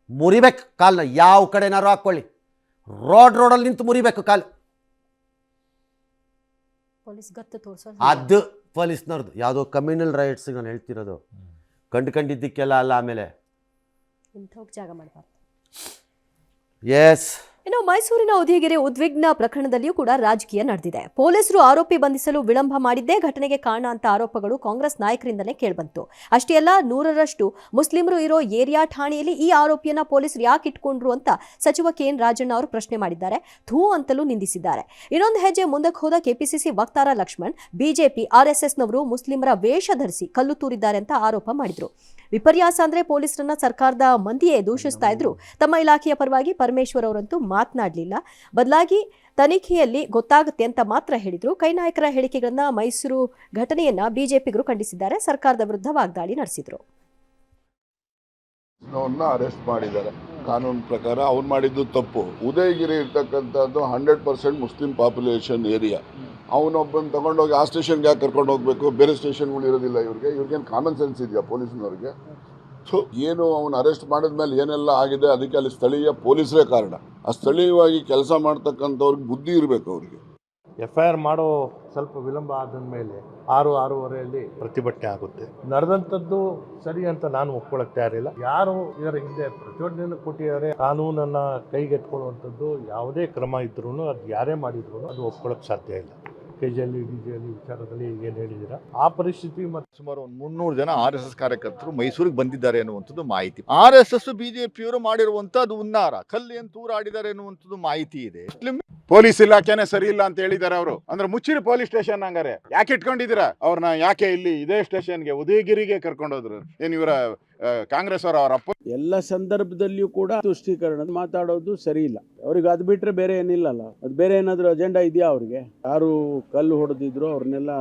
ಮುರಿಬೇಕು ಕಾಲನ್ನ, ಯಾವ ಕಡೆನಾರು ಹಾಕ್ಕೊಳ್ಳಿ, ರೋಡಲ್ಲಿ ನಿಂತು ಮುರಿಬೇಕು ಕಾಲು. ಅದು ಪೊಲೀಸ್ನವ್ರದ್ದು. ಯಾವುದೋ ಕಮ್ಯುನಲ್ ರೈಟ್ಸ್ ನಾನು ಹೇಳ್ತಿರೋದು, ಕಂಡಿದ್ದಕ್ಕೆಲ್ಲ ಅಲ್ಲ. ಆಮೇಲೆ ಎಸ್, ಇನ್ನು ಮೈಸೂರಿನ ಉದಯಗಿರಿ ಉದ್ವಿಗ್ನ ಪ್ರಕರಣದಲ್ಲಿಯೂ ಕೂಡ ರಾಜಕೀಯ ನಡೆದಿದೆ. ಪೊಲೀಸರು ಆರೋಪಿ ಬಂಧಿಸಲು ವಿಳಂಬ ಮಾಡಿದ್ದೇ ಘಟನೆಗೆ ಕಾರಣ ಅಂತ ಆರೋಪಗಳು ಕಾಂಗ್ರೆಸ್ ನಾಯಕರಿಂದಲೇ ಕೇಳಿಬಂತು. ಅಷ್ಟೇ ಅಲ್ಲ, 100ರಷ್ಟು ಮುಸ್ಲಿಮರು ಇರೋ ಏರಿಯಾ ಠಾಣೆಯಲ್ಲಿ ಈ ಆರೋಪಿಯನ್ನ ಪೊಲೀಸರು ಯಾಕೆ ಇಟ್ಕೊಂಡ್ರು ಅಂತ ಸಚಿವ ಕೆ.ಎನ್. ರಾಜಣ್ಣ ಅವರು ಪ್ರಶ್ನೆ ಮಾಡಿದ್ದಾರೆ. ಥೂ ಅಂತಲೂ ನಿಂದಿಸಿದ್ದಾರೆ. ಇನ್ನೊಂದು ಹೆಜ್ಜೆ ಮುಂದಕ್ಕೆ ಹೋದ ಕೆಪಿಸಿಸಿ ವಕ್ತಾರ ಲಕ್ಷ್ಮಣ್, ಬಿಜೆಪಿ ಆರ್ಎಸ್ಎಸ್ನವರು ಮುಸ್ಲಿಮರ ವೇಷ ಧರಿಸಿ ಕಲ್ಲು ತೂರಿದ್ದಾರೆ ಅಂತ ಆರೋಪ ಮಾಡಿದ್ರು. ವಿಪರ್ಯಾಸ ಅಂದ್ರೆ ಪೊಲೀಸರನ್ನ ಸರ್ಕಾರದ ಮಂದಿಯೇ ದೂಷಿಸ್ತಾ ಇದ್ರು. ತಮ್ಮ ಇಲಾಖೆಯ ಪರವಾಗಿ ಪರಮೇಶ್ವರ್ ಅವರಂತೂ ಮಾತನಾಡಲಿಲ್ಲ. ಬದಲಾಗಿ ತನಿಖೆಯಲ್ಲಿ ಗೊತ್ತಾಗುತ್ತೆ ಅಂತ ಮಾತ್ರ ಹೇಳಿದ್ರು. ಕೈ ನಾಯಕರ ಹೇಳಿಕೆಗಳನ್ನ, ಮೈಸೂರು ಘಟನೆಯನ್ನ ಬಿಜೆಪಿಗರು ಖಂಡಿಸಿದ್ದಾರೆ. ಸರ್ಕಾರದ ವಿರುದ್ಧ ವಾಗ್ದಾಳಿ ನಡೆಸಿದ್ರು. ಅರೆಸ್ಟ್ ಮಾಡಿದ್ದಾರೆ. ಕಾನೂನು ಪ್ರಕಾರ ಅವ್ರು ಮಾಡಿದ್ದು ತಪ್ಪು. ಉದಯಗಿರಿ ಇರ್ತಕ್ಕಂಥದ್ದು 100% ಮುಸ್ಲಿಂ ಪಾಪ್ಯುಲೇಷನ್ ಏರಿಯಾ. ಅವನೊಬ್ಬನ ತಗೊಂಡೋಗಿ ಆ ಸ್ಟೇಷನ್ಗೆ ಯಾಕೆ ಕರ್ಕೊಂಡು ಹೋಗ್ಬೇಕು? ಬೇರೆ ಸ್ಟೇಷನ್ಗಳು ಇರೋದಿಲ್ಲ ಇವ್ರಿಗೇನು ಕಾಮನ್ ಸೆನ್ಸ್ ಇದೆಯಾ ಪೊಲೀಸ್ನವ್ರಿಗೆ? ಸೊ ಏನು ಅವನು ಅರೆಸ್ಟ್ ಮಾಡಿದ್ಮೇಲೆ ಏನೆಲ್ಲ ಆಗಿದೆ ಅದಕ್ಕೆ ಅಲ್ಲಿ ಸ್ಥಳೀಯ ಪೊಲೀಸರೇ ಕಾರಣ. ಆ ಸ್ಥಳೀಯವಾಗಿ ಕೆಲಸ ಮಾಡ್ತಕ್ಕಂಥವ್ರಿಗೆ ಬುದ್ಧಿ ಇರಬೇಕು ಅವರಿಗೆ. FIR ಮಾಡೋ ಸ್ವಲ್ಪ ವಿಳಂಬ ಆದ ಮೇಲೆ 6-6:30 ಪ್ರತಿಭಟನೆ ಆಗುತ್ತೆ. ನಡೆದಂಥದ್ದು ಸರಿ ಅಂತ ನಾನು ಒಪ್ಕೊಳ್ಳೋಕೆ ತಯಾರಿಲ್ಲ. ಯಾರು ಇದರ ಹಿಂದೆ ಪ್ರಚೋದನೆಯನ್ನು ಕೊಟ್ಟಿದ್ದಾರೆ, ಕಾನೂನನ್ನು ಕೈಗೆತ್ಕೊಳ್ಳುವಂಥದ್ದು ಯಾವುದೇ ಕ್ರಮ ಇದ್ರೂ ಅದು ಯಾರೇ ಮಾಡಿದ್ರು ಅದು ಒಪ್ಕೊಳ್ಳೋಕೆ ಸಾಧ್ಯ ಇಲ್ಲ. KJL DJL ವಿಚಾರದಲ್ಲಿ ಏನು ಹೇಳಿದ್ದೀರಾ ಆ ಪರಿಸ್ಥಿತಿ. ಮತ್ತು ಸುಮಾರು 300 ಜನ RSS ಕಾರ್ಯಕರ್ತರು ಮೈಸೂರಿಗೆ ಬಂದಿದ್ದಾರೆ ಅನ್ನುವಂಥದ್ದು ಮಾಹಿತಿ. RSS ಬಿಜೆಪಿಯವರು ಮಾಡಿರುವಂತದ್ದು ಉನ್ನಾರ ಕಲ್ಲಿ ಅಂತ ತೂರಾಡಿದ್ದಾರೆ ಅನ್ನುವಂಥದ್ದು ಮಾಹಿತಿ ಇದೆ. ಪೊಲೀಸ್ ಇಲಾಖೆನೇ ಸರಿ ಇಲ್ಲ ಅಂತ ಹೇಳಿದ್ದಾರೆ ಅವರು. ಅಂದ್ರೆ ಮುಚ್ಚಿರಿ ಪೊಲೀಸ್ ಸ್ಟೇಷನ್ ಹಂಗಾರೆ ಯಾಕೆ ಇಟ್ಕೊಂಡಿದ್ದೀರಾ ಅವ್ರನ್ನ? ಯಾಕೆ ಇಲ್ಲಿ ಇದೇ ಸ್ಟೇಷನ್ಗೆ ಉದಯಗಿರಿಗೆ ಕರ್ಕೊಂಡೋದ್ರು? ಏನ್ ಇವರ ಕಾಂಗ್ರೆಸ್ ಅವರ ಅಪ್ಪ ಎಲ್ಲ ಸಂದರ್ಭದಲ್ಲಿಯೂ ಕೂಡ ತುಷ್ಟೀಕರಣ ಮಾತಾಡೋದು ಸರಿ ಇಲ್ಲ. ಅವ್ರಿಗೆ ಅದು ಬಿಟ್ರೆ ಬೇರೆ ಏನಿಲ್ಲಲ್ಲ. ಅದು ಬೇರೆ ಏನಾದರೂ ಅಜೆಂಡಾ ಇದೆಯಾ ಅವ್ರಿಗೆ? ಯಾರು ಕಲ್ಲು ಹೊಡೆದಿದ್ರು ಅವ್ರನ್ನೆಲ್ಲ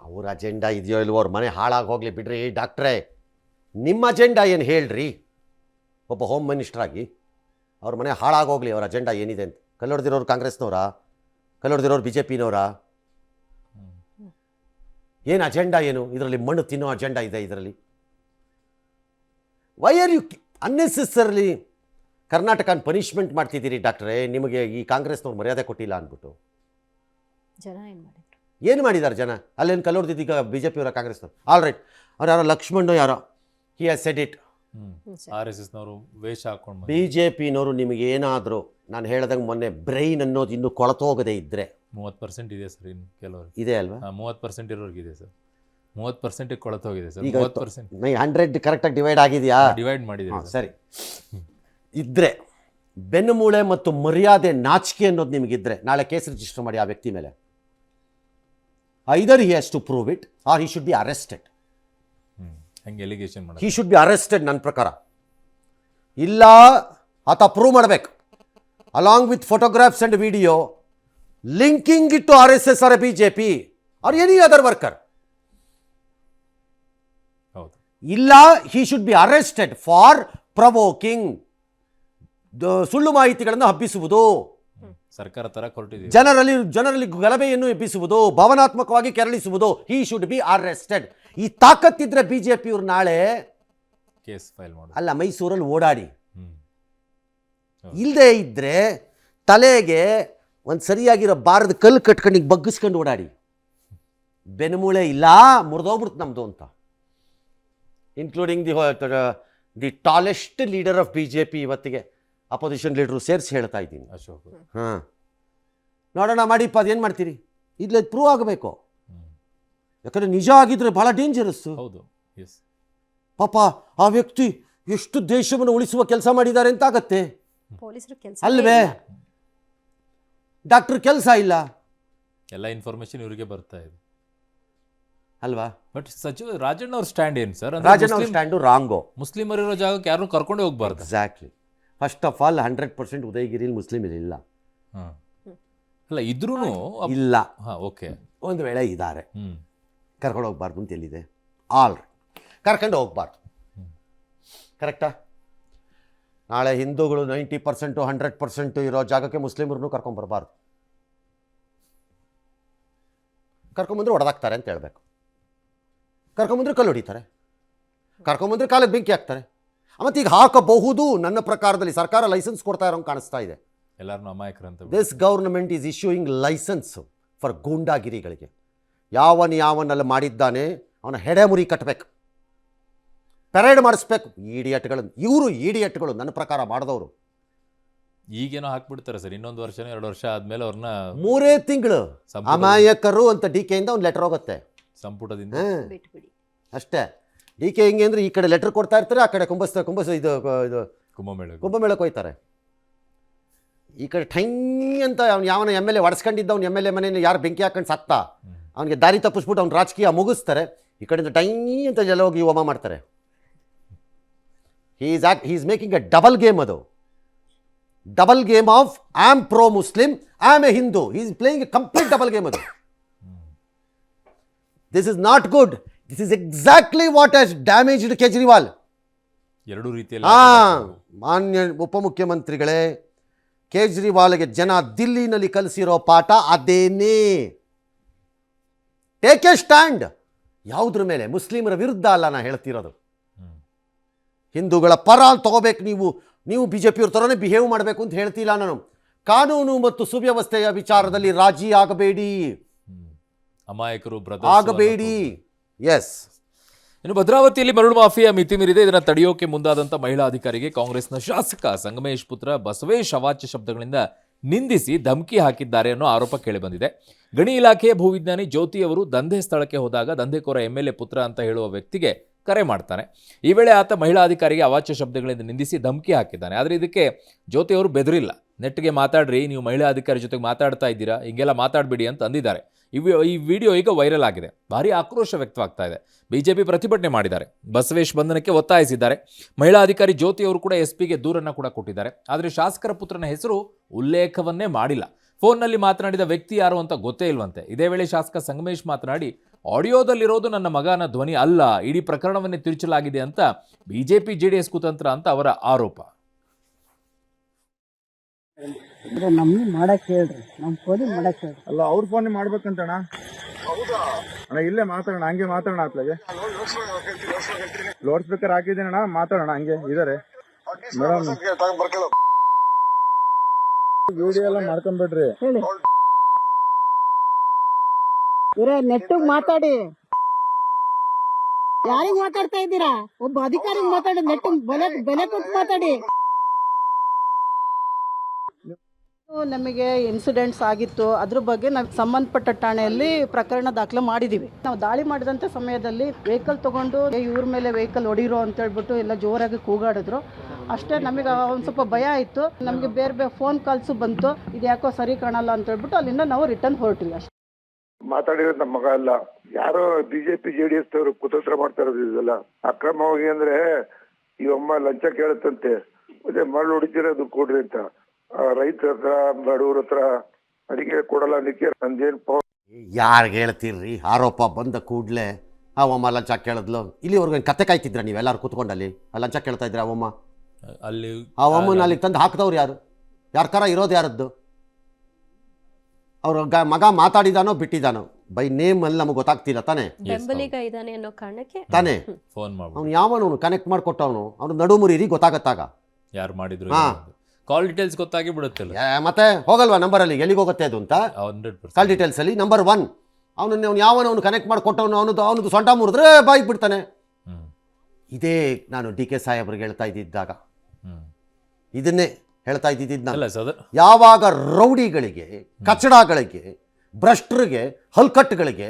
ಅವ್ರ ಅಜೆಂಡಾ ಇದೆಯೋ ಇಲ್ವೋ, ಅವ್ರ ಮನೆ ಹಾಳಾಗಿ ಹೋಗ್ಲಿ ಬಿಡ್ರಿ. ಡಾಕ್ಟ್ರೇ, ನಿಮ್ಮ ಅಜೆಂಡಾ ಏನು ಹೇಳ್ರಿ? ಒಬ್ಬ ಹೋಮ್ ಮಿನಿಸ್ಟರ್ ಆಗಿ ಅವ್ರ ಮನೆ ಹಾಳಾಗೋಗ್ಲಿ, ಅವ್ರ ಅಜೆಂಡಾ ಏನಿದೆ ಅಂತ. ಕಲ್ಲೊಡೆದಿರೋರು ಕಾಂಗ್ರೆಸ್ನವರಾ? ಕಲ್ಲೊಡೆದಿರೋರು BJPನವರಾ? ಏನು ಅಜೆಂಡಾ ಏನು ಇದರಲ್ಲಿ? ಮಣ್ಣು ತಿನ್ನೋ ಅಜೆಂಡಾ ಇದೆ ಇದರಲ್ಲಿ. ವೈ ಆರ್ ಯು ಅನ್ನೆಸೆಸರಿಲಿ ಕರ್ನಾಟಕನ ಪನಿಷ್ಮೆಂಟ್ ಮಾಡ್ತಿದ್ದೀರಿ ಡಾಕ್ಟ್ರೇ? ನಿಮಗೆ ಈ ಕಾಂಗ್ರೆಸ್ನವ್ರು ಮರ್ಯಾದೆ ಕೊಟ್ಟಿಲ್ಲ ಅಂದ್ಬಿಟ್ಟು. ಜನ ಏನು ಮಾಡಿದ್ರು? ಏನು ಮಾಡಿದ್ದಾರೆ ಜನ? ಅಲ್ಲೇನು ಕಲ್ಲೊಡೆದಿದ್ದು ಈಗ BJPಯವರ ಕಾಂಗ್ರೆಸ್ನವ್ರು? ಆಲ್ ರೈಟ್, ಅವ್ರು ಯಾರೋ ಲಕ್ಷ್ಮಣ್ಣು ಯಾರೋ ಹಿ ಹ್ಯಾಸ್ ಸೆಡ್ ಇಟ್. RSSನವರು ವೇಷ ಹಾಕೊಂಡು BJPನವರು ನಿಮಗೆ ಏನಾದರೂ, ನಾನು ಹೇಳ್ದಂಗೆ ಮೊನ್ನೆ ಬ್ರೈನ್ ಅನ್ನೋದು ಇನ್ನೂ ಕೊಳತೋಗದೆ ಇದ್ದರೆ 30% ಇದೆ ಸರ್. ಇನ್ನು ಕೆಲವರು ಇದೆ ಅಲ್ವಾ? 30% ಇರೋರಿಗೆ ಇದೆ ಸರ್. 30% ಕೊಳತೋಗಿದೆ ಸರ್. ಈಗ 30% 100 ಕರೆಕ್ಟಾಗಿ ಡಿವೈಡ್ ಆಗಿದೆಯಾ? ಡಿವೈಡ್ ಮಾಡಿದೆ ಸರಿ. ಇದ್ದರೆ ಬೆನ್ನು ಮೂಳೆ ಮತ್ತು ಮರ್ಯಾದೆ ನಾಚಿಕೆ ಅನ್ನೋದು ನಿಮಗಿದ್ರೆ ನಾಳೆ ಕೇಸ್ ರಿಜಿಸ್ಟರ್ ಮಾಡಿ ಆ ವ್ಯಕ್ತಿ ಮೇಲೆ. Either he has to prove it or he should be arrested. ಹಂಗೆ ಎಲಿಗೇಷನ್ ಮಾಡಿ ಹಿ ಶುಡ್ ಬಿ ಅರೆಸ್ಟೆಡ್ ನನ್ನ ಪ್ರಕಾರ. ಇಲ್ಲ ಆತ ಪ್ರೂವ್ ಮಾಡಬೇಕು along with photographs and video linking it to RSS or BJP or any other worker. ಹೌದು. ಇಲ್ಲ he should be arrested for provoking, ಸುಳ್ಳು ಮಾಹಿತಿಗಳನ್ನು ಹಬ್ಬಿಸುವುದು, ಸರ್ಕಾರ ತರ ಹೊರಟಿದೆ, ಜನರಲ್ಲಿ ಗಲಭೆಯನ್ನು ಎಬ್ಬಿಸುವುದು, ಭಾವನಾತ್ಮಕವಾಗಿ ಕೆರಳಿಸುವುದು. He should be arrested. ಈ ತಾಕತ್ತಿದ್ರೆ BJPಯವ್ರು ನಾಳೆ ಕೇಸ್ ಫೈಲ್ ಮಾಡಿ ಅಲ್ಲ ಮೈಸೂರಲ್ಲಿ ಓಡಾಡಿ. ಇಲ್ಲದೆ ಇದ್ರೆ ತಲೆಗೆ ಒಂದು ಸರಿಯಾಗಿರೋ ಬಾರದ ಕಲ್ಲು ಕಟ್ಕೊಂಡು ಬಗ್ಗಿಸ್ಕೊಂಡು ಓಡಾಡಿ. ಬೆನ್ಮೂಳೆ ಇಲ್ಲ, ಮುರಿದೋಗ್ಬಿಡ್ತು ನಮ್ಮದು ಅಂತ. Including the the tallest leader of BJP ಇವತ್ತಿಗೆ ಅಪೋಸಿಷನ್ ಲೀಡರು ಸೇರಿಸಿ ಹೇಳ್ತಾ ಇದ್ದೀನಿ. ಅಶೋಕ್. ಹಾಂ, ನೋಡೋಣ ಮಾಡಿಪ್ಪ, ಅದೇನು ಮಾಡ್ತೀರಿ, ಇದ್ರಲ್ಲಿ ಪ್ರೂವ್ ಆಗಬೇಕು. ಯಾಕಂದರೆ ನಿಜ ಆಗಿದ್ರೆ ಭಾಳ ಡೇಂಜರಸ್ಸು. ಹೌದು, ಎಸ್. ಪಾಪ ಆ ವ್ಯಕ್ತಿ ಎಷ್ಟು ದೇಶವನ್ನು ಉಳಿಸುವ ಕೆಲಸ ಮಾಡಿದ್ದಾರೆ ಅಂತ ಆಗತ್ತೆ ಪೊಲೀಸರು ಕೆಲಸ ಅಲ್ವೇ? ಡಾಕ್ಟರ್ ಕೆಲಸ ಇಲ್ಲ ಎಲ್ಲ ಇನ್ಫಾರ್ಮೇಶನ್ ಇವರಿಗೆ ಬರ್ತಾ ಇದೆ ಅಲ್ವಾ? ಬಟ್ ಸಚಿವ ರಾಜಣ್ಣ ಅವ್ರ ಸ್ಟ್ಯಾಂಡ್ ಏನು ಸರ್? ರಾಜಣ್ಣ ಅವ್ರ ಸ್ಟ್ಯಾಂಡು ರಾಂಗೋ. ಮುಸ್ಲಿಮರಿರೋ ಜಾಗಕ್ಕೆ ಯಾರನ್ನೂ ಕರ್ಕೊಂಡೇ ಹೋಗ್ಬಾರ್ದು. ಎಕ್ಸಾಕ್ಟ್ಲಿ. ಫಸ್ಟ್ ಆಫ್ ಆಲ್ 100% ಉದಯಗಿರಿಲಿ ಮುಸ್ಲಿಮ್ ಇಲ್ಲ. ಹಾಂ, ಅಲ್ಲ ಇದ್ರೂ ಇಲ್ಲ. ಹಾಂ, ಓಕೆ. ಒಂದು ವೇಳೆ ಇದ್ದಾರೆ, ಹ್ಞೂ, ಕರ್ಕೊಂಡು ಹೋಗ್ಬಾರ್ದು ಅಂತ ಎಲ್ಲಿದೆ? ಆಲ್ ಕರ್ಕೊಂಡು ಹೋಗ್ಬಾರ್ದು. ಕರೆಕ್ಟಾ? ನಾಳೆ ಹಿಂದೂಗಳು 90% 100% ಇರೋ ಜಾಗಕ್ಕೆ ಮುಸ್ಲಿಮರನ್ನು ಕರ್ಕೊಂಬರ್ಬಾರ್ದು. ಕರ್ಕೊಂಬಂದ್ರೆ ಹೊಡೆದಾಕ್ತಾರೆ ಅಂತ ಹೇಳ್ಬೇಕು. ಕರ್ಕೊಂಬಂದ್ರೆ ಕಲ್ಲು ಹೊಡಿತಾರೆ, ಕರ್ಕೊಂಬಂದ್ರೆ ಕಾಲಿಗೆ ಬೆಂಕಿ ಹಾಕ್ತಾರೆ. ಮತ್ತು ಈಗ ಹಾಕಬಹುದು. ನನ್ನ ಪ್ರಕಾರದಲ್ಲಿ ಸರ್ಕಾರ ಲೈಸೆನ್ಸ್ ಕೊಡ್ತಾ ಇರೋಂಗೆ ಕಾಣಿಸ್ತಾ ಇದೆ. ಎಲ್ಲರನ್ನೂ ಅಮಾಯಕರಂತ. This government is issuing licence for ಗೂಂಡಾಗಿರಿಗಳಿಗೆ. ಯಾವನ್ನೆಲ್ಲ ಮಾಡಿದ್ದಾನೆ ಅವನ ಹೆಡೆಮುರಿ ಕಟ್ಟಬೇಕು, ಪೆರೇಡ್ ಮಾಡಿಸ್ಬೇಕು. ಇವರು ಈಡಿಯಟ್ಗಳು ನನ್ನ ಪ್ರಕಾರ ಮಾಡಿದವರು. ಈಗೇನೋ ಹಾಕ್ಬಿಡ್ತಾರೆ ಸರ್, ಇನ್ನೊಂದು ವರ್ಷ 2 ವರ್ಷ ಆದ್ಮೇಲೆ ಅವ್ರನ್ನ 3 ತಿಂಗಳು ಅಮಾಯಕರು ಅಂತ DK ಇಂದ ಒಂದು ಲೆಟರ್ ಹೋಗುತ್ತೆ ಸಂಪುಟದಿಂದ. ಬಿಟ್ಬಿಡಿ ಅಷ್ಟೇ. DK ಹಿಂಗೆ ಅಂದರೆ ಈ ಕಡೆ ಲೆಟರ್ ಕೊಡ್ತಾ ಇರ್ತಾರೆ, ಆ ಕಡೆ ಇದು ಕುಂಭಮೇಳಕ್ಕೆ ಹೋಯ್ತಾರೆ. ಈ ಕಡೆ ಠೈ ಅಂತ ಅವ್ನು ಯಾವನ MLA ಒಡಿಸ್ಕೊಂಡಿದ್ದ, ಅವ್ನು MLA ಮನೆಯನ್ನು ಯಾರು ಬೆಂಕಿ ಹಾಕೊಂಡು ಸತ್ತ, ಅವನಿಗೆ ದಾರಿ ತಪ್ಪಿಸ್ಬಿಟ್ಟು ಅವ್ನು ರಾಜಕೀಯ ಮುಗಿಸ್ತಾರೆ. ಈ ಕಡೆಯಿಂದ ಟೈ ಅಂತ ಎಲ್ಲ ಹೋಗಿ ಹೋಮ ಮಾಡ್ತಾರೆ. He is making a double game. ಅದು double game of I am pro Muslim, I am a Hindu. He is playing a complete double game. ಅದು this is not good. This is exactly what has damaged Kejriwal. ಎರಡೂ ರೀತಿಯಲ್ಲಿ. ಮಾನ್ಯ ಉಪಮುಖ್ಯಮಂತ್ರಿಗಳೇ, ಕೇಜ್ರಿವಾಲ್ಗೆ ಜನ ದಿಲ್ಲಿನಲ್ಲಿ ಕಲಿಸಿರೋ ಪಾಠ ಅದೇನೇ. Take A stand. ಯಾವುದ್ರ ಮೇಲೆ? ಮುಸ್ಲಿಮರ ವಿರುದ್ಧ ಅಲ್ಲ ನಾ ಹೇಳ್ತಿರೋದು, ಹಿಂದೂಗಳ ಪರ ತಗೋಬೇಕು. ನೀವು BJP ಅವ್ರ ಥರನೇ ಬಿಹೇವ್ ಮಾಡಬೇಕು ಅಂತ ಹೇಳ್ತಿಲ್ಲ ನಾನು. ಕಾನೂನು ಮತ್ತು ಸುವ್ಯವಸ್ಥೆಯ ವಿಚಾರದಲ್ಲಿ ರಾಜಿ ಆಗಬೇಡಿ, ಅಮಾಯಕರು ಆಗಬೇಡಿ. ಎಸ್. ಇನ್ನು ಭದ್ರಾವತಿಯಲ್ಲಿ ಮರಳು ಮಾಫಿಯಾ ಮಿತಿ ಮೀರಿದೆ. ಇದನ್ನು ತಡೆಯೋಕೆ ಮುಂದಾದಂಥ ಮಹಿಳಾ ಅಧಿಕಾರಿಗೆ ಕಾಂಗ್ರೆಸ್ನ ಶಾಸಕ ಸಂಗಮೇಶ್ ಪುತ್ರ ಬಸವೇಶ್ ಅವಾಚ್ಯ ಶಬ್ದಗಳಿಂದ ನಿಂದಿಸಿ ಧಮಕಿ ಹಾಕಿದ್ದಾರೆ ಅನ್ನೋ ಆರೋಪ ಕೇಳಿಬಂದಿದೆ. ಗಣಿ ಇಲಾಖೆಯ ಭೂವಿಜ್ಞಾನಿ ಜ್ಯೋತಿ ಅವರು ದಂಧೆ ಸ್ಥಳಕ್ಕೆ ಹೋದಾಗ ದಂಧೆಕೋರ MLA ಪುತ್ರ ಅಂತ ಹೇಳುವ ವ್ಯಕ್ತಿಗೆ ಕರೆ ಮಾಡ್ತಾನೆ. ಈ ವೇಳೆ ಆತ ಮಹಿಳಾ ಅಧಿಕಾರಿಗೆ ಅವಾಚ್ಯ ಶಬ್ದಗಳಿಂದ ನಿಂದಿಸಿ ಧಮಕಿ ಹಾಕಿದ್ದಾನೆ. ಆದರೆ ಇದಕ್ಕೆ ಜ್ಯೋತಿ ಅವರು ಬೆದರಿಲ್ಲ. ನೆಟ್ಗೆ ಮಾತಾಡ್ರಿ, ನೀವು ಮಹಿಳಾ ಅಧಿಕಾರಿ ಜೊತೆಗೆ ಮಾತಾಡ್ತಾ ಇದ್ದೀರಾ, ಹಿಂಗೆಲ್ಲ ಮಾತಾಡಬೇಡಿ ಅಂತ ಅಂದಿದ್ದಾರೆ. ಈ ವಿಡಿಯೋ ಈಗ ವೈರಲ್ ಆಗಿದೆ. ಭಾರಿ ಆಕ್ರೋಶ ವ್ಯಕ್ತವಾಗ್ತಾ ಇದೆ. BJP ಪ್ರತಿಭಟನೆ ಮಾಡಿದ್ದಾರೆ, ಬಸವೇಶ್ ಬಂಧನಕ್ಕೆ ಒತ್ತಾಯಿಸಿದ್ದಾರೆ. ಮಹಿಳಾ ಅಧಿಕಾರಿ ಜ್ಯೋತಿ ಅವರು ಕೂಡ SPಗೆ ದೂರನ್ನು ಕೂಡ ಕೊಟ್ಟಿದ್ದಾರೆ. ಆದರೆ ಶಾಸಕರ ಪುತ್ರನ ಹೆಸರು ಉಲ್ಲೇಖವನ್ನೇ ಮಾಡಿಲ್ಲ. ಫೋನ್ನಲ್ಲಿ ಮಾತನಾಡಿದ ವ್ಯಕ್ತಿ ಯಾರು ಅಂತ ಗೊತ್ತೇ ಇಲ್ವಂತೆ. ಇದೇ ವೇಳೆ ಶಾಸಕ ಸಂಗಮೇಶ್ ಮಾತನಾಡಿ, ಆಡಿಯೋದಲ್ಲಿರೋದು ನನ್ನ ಮಗನ ಧ್ವನಿ ಅಲ್ಲ, ಇಡೀ ಪ್ರಕರಣವನ್ನೇ ತಿರುಚಲಾಗಿದೆ ಅಂತ BJP JDS ಕುತಂತ್ರ ಅಂತ ಅವರ ಆರೋಪ. ನಮ್ಗೆ ಮಾಡಕ್ ಹೇಳ್ರಿ, ನಮ್ ಫೋನ್ ಮಾಡಕ್ ಹೇಳ್ರಿ. ಅಲ್ಲ, ಅವ್ರ ಫೋನ್ ಮಾಡ್ಬೇಕಂತಣ್ಣ. ಅಣ್ಣ ಇಲ್ಲೇ ಮಾತಾಡೋಣ, ಹಂಗೆ ಮಾತಾಡೋಣ. ಅತ್ಲಾಗೆ ಲೌಡ್ ಸ್ಪೀಕರ್ ಹಾಕಿದ್ದೀನಣ್ಣ, ಮಾತಾಡೋಣ ಹಂಗೆ ಇದಾರೆ. ಮೇಡಮ್ ವಿಡಿಯೋ ಎಲ್ಲ ಮಾಡ್ಕೊಂಡ್ಬಿಡ್ರಿ. ಹೇಳಿ ಇವ್ರೆ, ನೆಟ್ಟಿಗೆ ಮಾತಾಡಿ. ಯಾರಿಗ್ ಮಾತಾಡ್ತಾ ಇದ್ದೀರಾ? ಒಬ್ಬ ಅಧಿಕಾರಿಗೆ ಮಾತಾಡಿ, ನೆಟ್ಟಿಗೆ ಬೆಲೆ ಕೊಟ್ಟು ಮಾತಾಡಿ. ನಮಗೆ ಇನ್ಸಿಡೆಂಟ್ಸ್ ಆಗಿತ್ತು, ಅದ್ರ ಬಗ್ಗೆ ನಾವು ಸಂಬಂಧಪಟ್ಟ ಠಾಣೆಯಲ್ಲಿ ಪ್ರಕರಣ ದಾಖಲೆ ಮಾಡಿದೀವಿ. ನಾವು ದಾಳಿ ಮಾಡಿದಂಥ ಸಮಯದಲ್ಲಿ ವೆಹಿಕಲ್ ತಗೊಂಡು ಇವ್ರ ಮೇಲೆ ವೆಹಿಕಲ್ ಹೊಡಿರೋ ಅಂತ ಹೇಳ್ಬಿಟ್ಟು ಎಲ್ಲ ಜೋರಾಗಿ ಕೂಗಾಡಿದ್ರು. ಅಷ್ಟೇ, ನಮಗೆ ಒಂದು ಸ್ವಲ್ಪ ಭಯ ಆಯಿತು. ನಮಗೆ ಬೇರೆ ಫೋನ್ ಕಾಲ್ಸು ಬಂತು, ಇದು ಯಾಕೋ ಸರಿ ಕಾಣಲ್ಲ ಅಂತ ಹೇಳ್ಬಿಟ್ಟು ಅಲ್ಲಿಂದ ನಾವು ರಿಟರ್ನ್ ಹೊರಟ್ವಿ. ಅಷ್ಟೇ. ಮಾತಾಡಿರೋದು ನಮ್ಮ ಮಗ ಅಲ್ಲ, ಯಾರೋ BJP JDS ಅವರು ಕುತಂತ್ರ ಮಾಡ್ತಾ ಇರೋದು. ಇದೆಲ್ಲ ಅಕ್ರಮವಾಗಿ ಅಂದ್ರೆ ಈ ಅಮ್ಮ ಲಂಚ ಕೇಳುತ್ತಂತೆ, ಮತ್ತೆ ಮರಳು ಹೊಡಿತಿರೋದು ಕೊಡ್ರಿ ಅಂತ. ರೈತರ ಹತ್ರ, ಬಡವ್ರ ಹತ್ರ ಅಡಿಗೆ ಕೊಡಲ್ಲ. ಅದಕ್ಕೆ ನಂದೇನು ಯಾರಿಗೆ ಹೇಳ್ತೀರ್ರಿ? ಆರೋಪ ಬಂದ ಕೂಡಲೇ ಅವಮ್ಮ ಲಂಚ ಕೇಳಿದ್ಲು. ಇಲ್ಲಿವರೆಗೂ ಕತೆ ಕಾಯ್ತಿದ್ರ ನೀವೆಲ್ಲರೂ ಕೂತ್ಕೊಂಡಲ್ಲಿ? ಲಂಚ ಕೇಳ್ತಾ ಇದ್ರೆ ಅವಮ್ಮ ಅಲ್ಲಿ ಅವಮ್ಮನ ಅಲ್ಲಿಗೆ ತಂದು ಹಾಕಿದವ್ರು ಯಾರು? ಯಾರ ಕರ ಇರೋದು ಯಾರದ್ದು? ಅವ್ರ ಮಗ ಮಾತಾಡಿದಾನೋ ಬಿಟ್ಟಿದ್ದಾನೋ ಬೈ ನೇಮ್ ಅಲ್ಲಿ ನಮಗೆ ಗೊತ್ತಾಗ್ತಿಲ್ಲ ತಾನೆ. ಬೆಂಬಲಿಗ ಇದ್ದಾನೆ ಅನ್ನೋ ಕಾರಣಕ್ಕೆ ತಾನೆ ಫೋನ್ ಮಾಡಿ ಅವ್ನು ಯಾವನು ಕನೆಕ್ಟ್ ಮಾಡಿಕೊಟ್ಟವನು ಅವ್ನು ನಡುಮುರಿ ಗೊತ್ತಾಗತ್ತಾಗ ಯಾರು ಮಾಡಿದ್ರು. ಕಾಲ್ ಡೀಟೇಲ್ಸ್ ಗೊತ್ತಾಗಿ ಬಿಡುತ್ತಲ್ಲ, ಮತ್ತೆ ಹೋಗಲ್ವಾ ನಂಬರಲ್ಲಿ ಎಲ್ಲಿಗೆ ಹೋಗುತ್ತೆ ಅದು ಅಂತ. 100% ಕಾಲ್ ಡೀಟೇಲ್ಸ್ ಅಲ್ಲಿ ನಂಬರ್ 1 ಅವನು ಯಾವನು ಕನೆಕ್ಟ್ ಮಾಡಿಕೊಟ್ಟವನು ಅವನದು ಸೊಂಟ ಮುರಿದ್ರೆ ಬಾಯಿಗೆ ಬಿಡ್ತಾನೆ. ಇದೇ ನಾನು ಡಿ ಕೆ ಸಾಹೇಬ್ರಿಗೆ ಹೇಳ್ತಾ ಇದ್ದಿದ್ದಾಗ ಹ್ಮ್. ಇದನ್ನೇ ಹೇಳ್ತಾ ಇದ್ದಿದ್ದು ನಾನು. ಅಲ್ಲ ಸದಾ ಯಾವಾಗ ರೌಡಿಗಳಿಗೆ, ಕಚಡಗಳಿಗೆ, ಭ್ರಷ್ಟರಿಗೆ, ಹಲ್ಕಟ್ಟುಗಳಿಗೆ,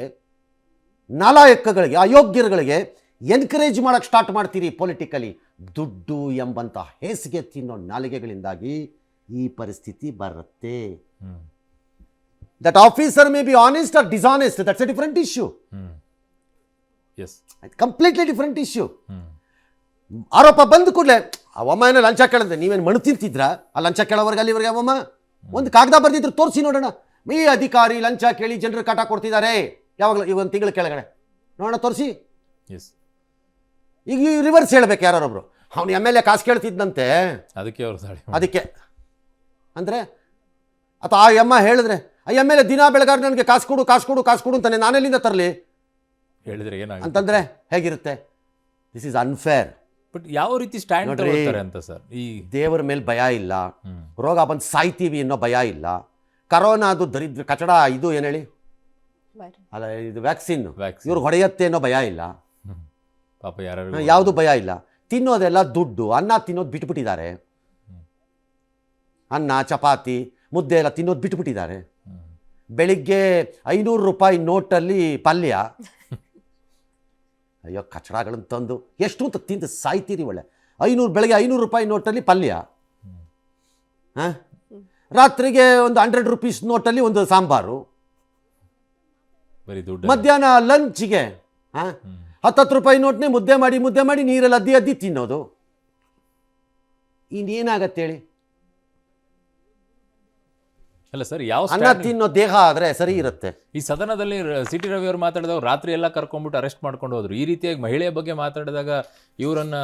ನಾಲಾಯಕಗಳಿಗೆ, ಅಯೋಗ್ಯರುಗಳಿಗೆ ಎನ್ಕರೇಜ್ ಮಾಡೋಕ್ಕೆ ಸ್ಟಾರ್ಟ್ ಮಾಡ್ತೀರಿ ಪೊಲಿಟಿಕಲಿ, ದುಡ್ಡು ಎಂಬಂಥ ಹೇಸಿಗೆ ತಿನ್ನೋ ನಾಲಿಗೆಗಳಿಂದಾಗಿ ಈ ಪರಿಸ್ಥಿತಿ ಬರುತ್ತೆ. That officer may be honest or dishonest, that's a different issue. Yes completely different issue. ಆರೋಪ ಬಂದ ಕೂಡಲೇ ಅವಮ್ಮ ಏನೋ ಲಂಚ ಕೇಳಿದ್ರೆ ನೀವೇನು ಮಣ್ಣು ತಿಂತಿದ್ರ? ಆ ಲಂಚ ಕೇಳೋವರೆಗೆ ಅಲ್ಲಿವರೆಗೆ ಅವಮ್ಮ ಒಂದು ಕಾಗದ ಬರೆದಿದ್ರು ತೋರಿಸಿ ನೋಡೋಣ. ಈ ಅಧಿಕಾರಿ ಲಂಚ ಕೇಳಿ ಜನರು ಕಾಟ ಕೊಡ್ತಿದ್ದಾರೆ, ಯಾವಾಗಲೂ ಈ ಒಂದು ತಿಂಗಳ ಕೆಳಗಡೆ ನೋಡೋಣ ತೋರಿಸಿ. ಎಸ್ ಈಗ ರಿವರ್ಸ್ ಹೇಳ್ಬೇಕು ಯಾರೊಬ್ರು, ಅವನು MLA ಕಾಸು ಕೇಳ್ತಿದ್ದಂತೆ ಅದಕ್ಕೆ ಅವರು ದಾಳಿ ಅದಕ್ಕೆ ಅಂದರೆ, ಅಥವಾ ಆ ಅಮ್ಮ ಹೇಳಿದ್ರೆ ಆ MLA ದಿನ ಬೆಳಗಾರ ನನಗೆ ಕಾಸು ಕೊಡು ಕಾಸು ಕೊಡು ಕಾಸು ಕೊಡು ಅಂತಾನೆ, ನಾನೆಲ್ಲಿಂದ ತರಲಿ ಹೇಳಿದ್ರೆ ಏನಾಗುತ್ತೆ ಅಂತಂದರೆ ಹೇಗಿರುತ್ತೆ? This is unfair. ಬಟ್ ಯಾವ ರೀತಿ ಸ್ಟ್ಯಾಂಡ್ ನೋಡ್ರಿ, ತಗೊಳ್ತಾರೆ ಅಂತ ಸರ್. ಈ ದೇವರ ಮೇಲೆ ಭಯ ಇಲ್ಲ, ರೋಗ ಬಂದು ಸಾಯ್ತೀವಿ ಅನ್ನೋ ಭಯ ಇಲ್ಲ, ಕರೋನಾ ಅದು ದರಿದ್ರ ಕಚಡ ಇದು ಏನು ಹೇಳಿ ಅಲ್ಲ ಇದು ವ್ಯಾಕ್ಸಿನ್ ಇವ್ರು ಹೊಡೆಯತ್ತೆ ಅನ್ನೋ ಭಯ ಇಲ್ಲ, ಪಾಪ ಯಾರು ಯಾವುದು ಭಯ ಇಲ್ಲ. ತಿನ್ನೋದೆಲ್ಲ ದುಡ್ಡು, ಅನ್ನ ತಿನ್ನೋದು ಬಿಟ್ಬಿಟ್ಟಿದ್ದಾರೆ, ಅನ್ನ ಚಪಾತಿ ಮುದ್ದೆ ಎಲ್ಲ ತಿನ್ನೋದು ಬಿಟ್ಬಿಟ್ಟಿದ್ದಾರೆ. ಬೆಳಿಗ್ಗೆ 500 ರೂಪಾಯಿ ನೋಟಲ್ಲಿ ಪಲ್ಯ, ಅಯ್ಯೋ ಕಚಡಗಳನ್ನು ತಂದು ಎಷ್ಟು ಅಂತ ತಿಂದು ಸಾಯ್ತೀರಿ. ಒಳ್ಳೆ ಬೆಳಗ್ಗೆ 500 ರೂಪಾಯಿ ನೋಟಲ್ಲಿ ಪಲ್ಯ, ಹಾಂ, ರಾತ್ರಿಗೆ ಒಂದು 100 ರೂಪೀಸ್ ನೋಟಲ್ಲಿ ಒಂದು ಸಾಂಬಾರು, ಬರೀ ದುಡ್ಡು. ಮಧ್ಯಾಹ್ನ ಲಂಚ್ಗೆ 10 ರೂಪಾಯಿ ನೋಟ್ನೇ ಮುದ್ದೆ ಮಾಡಿ ನೀರಲ್ಲಿ ಅದ್ದಿ ತಿನ್ನೋದು. ಇನ್ನೇನಾಗತ್ತೆ ಹೇಳಿ? ಅಲ್ಲ ಸರ್, ಯಾವ ಅನ್ನ ತಿನ್ನೋ ದೇಹ ಆದರೆ ಸರಿ ಇರುತ್ತೆ. ಈ ಸದನದಲ್ಲಿ ಸಿಟಿ ರವಿ ಅವರು ಮಾತಾಡಿದಾಗ ರಾತ್ರಿ ಎಲ್ಲ ಕರ್ಕೊಂಡ್ಬಿಟ್ಟು ಅರೆಸ್ಟ್ ಮಾಡ್ಕೊಂಡು ಹೋದ್ರು. ಈ ರೀತಿಯಾಗಿ ಮಹಿಳೆಯ ಬಗ್ಗೆ ಮಾತಾಡಿದಾಗ ಇವರನ್ನ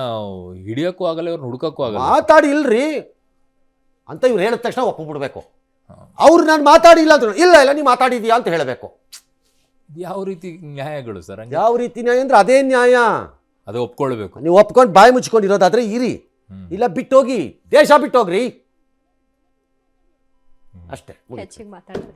ಹಿಡಿಯೋಕ್ಕೂ ಆಗಲ್ಲ, ಇವ್ರನ್ನ ಹುಡುಕಕ್ಕೂ ಆಗಲ್ಲ. ಮಾತಾಡಿ ಇಲ್ರಿ ಅಂತ ಇವ್ರು ಹೇಳಿದ ತಕ್ಷಣ ಒಪ್ಪಿಬಿಡ್ಬೇಕು. ಅವ್ರು ನಾನು ಮಾತಾಡಿಲ್ಲ ಅಂದ್ರು, ಇಲ್ಲ ನೀವು ಮಾತಾಡಿದ್ಯಾ ಅಂತ ಹೇಳಬೇಕು. ಯಾವ ರೀತಿ ನ್ಯಾಯಗಳು ಸರ್? ಯಾವ ರೀತಿ ನ್ಯಾಯ ಅಂದ್ರೆ ಅದೇ ನ್ಯಾಯ. ಅದು ಒಪ್ಕೊಳ್ಬೇಕು. ನೀವು ಒಪ್ಕೊಂಡು ಬಾಯಿ ಮುಚ್ಕೊಂಡಿರೋದಾದ್ರೆ ಇರಿ, ಇಲ್ಲ ಬಿಟ್ಟೋಗಿ, ದೇಶ ಬಿಟ್ಟೋಗ್ರಿ ಅಷ್ಟೇ. ಹೆಚ್ಚಿಗೆ ಮಾತಾಡ್ತಾರೆ.